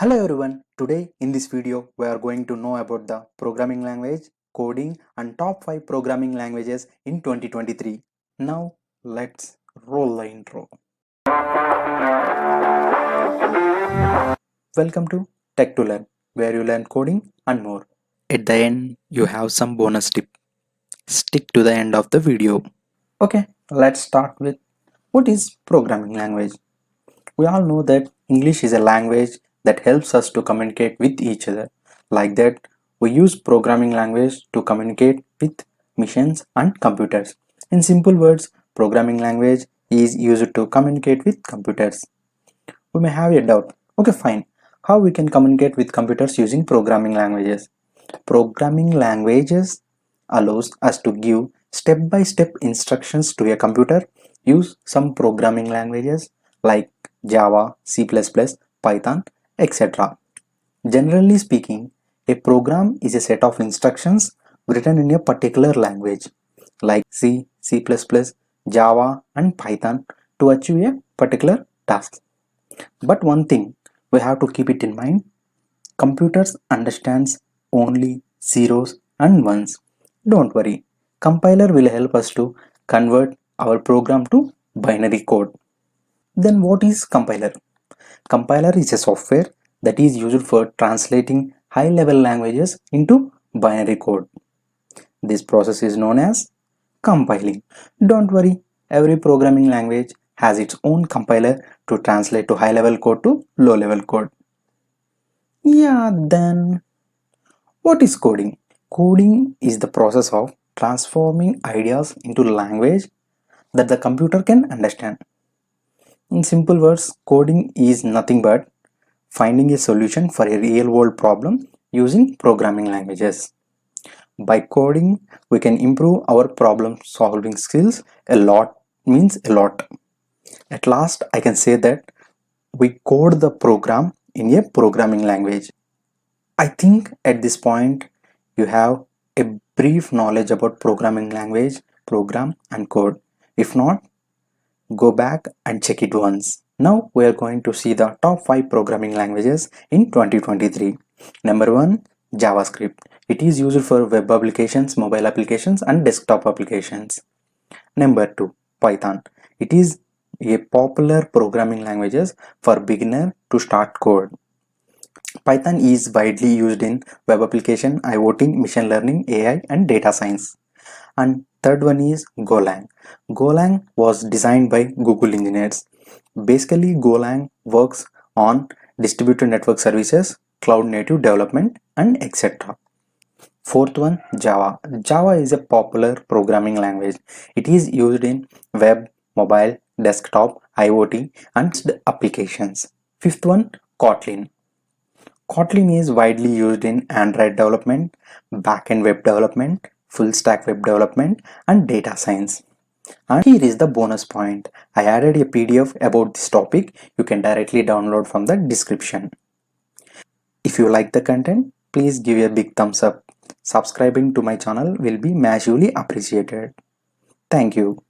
Hello everyone, today in this video we are going to know about the programming language, coding and top 5 programming languages in 2023. Now let's roll the intro. Welcome to Tech to Learn, where you learn coding and more. At the end you have some bonus tip. Stick to the end of the video. Okay, let's start with what is programming language. We all know that English is a language that helps us to communicate with each other. Like that, we use programming language to communicate with machines and computers. In simple words, programming language is used to communicate with computers. We may have a doubt. Okay, fine. How we can communicate with computers using programming languages? Programming languages allows us to give step-by-step instructions to a computer. Use some programming languages like Java, C++, Python, etc. Generally speaking, a program is a set of instructions written in a particular language like C, C++, Java and Python to achieve a particular task. But one thing we have to keep it in mind, computers understands only zeros and ones. Don't worry, compiler will help us to convert our program to binary code. Then what is compiler? Compiler is a software that is used for translating high-level languages into binary code. This process is known as compiling. Don't worry, every programming language has its own compiler to translate to high-level code to low-level code. Yeah, then what is coding? Coding is the process of transforming ideas into language that the computer can understand. In simple words, coding is nothing but finding a solution for a real world problem using programming languages. By coding, we can improve our problem solving skills a lot, means a lot. At last, I can say that we code the program in a programming language. I think at this point you have a brief knowledge about programming language, program and code. If not, go back and check it once. Now we are going to see the top 5 programming languages in 2023. Number 1, JavaScript. It is used for web applications, mobile applications and desktop applications. Number 2, Python. It is a popular programming languages for beginner to start code. Python is widely used in web application, IoT, machine learning, AI and data science. And third one is Golang. Golang was designed by Google engineers. Basically, Golang works on distributed network services, cloud native development and etc. Fourth one, Java. Java is a popular programming language. It is used in web, mobile, desktop, IoT and applications. Fifth one, Kotlin. Kotlin is widely used in Android development, backend web development, full stack web development, and data science. And here is the bonus point. I added a PDF about this topic. You can directly download from the description. If you like the content, please give a big thumbs up. Subscribing to my channel will be massively appreciated. Thank you.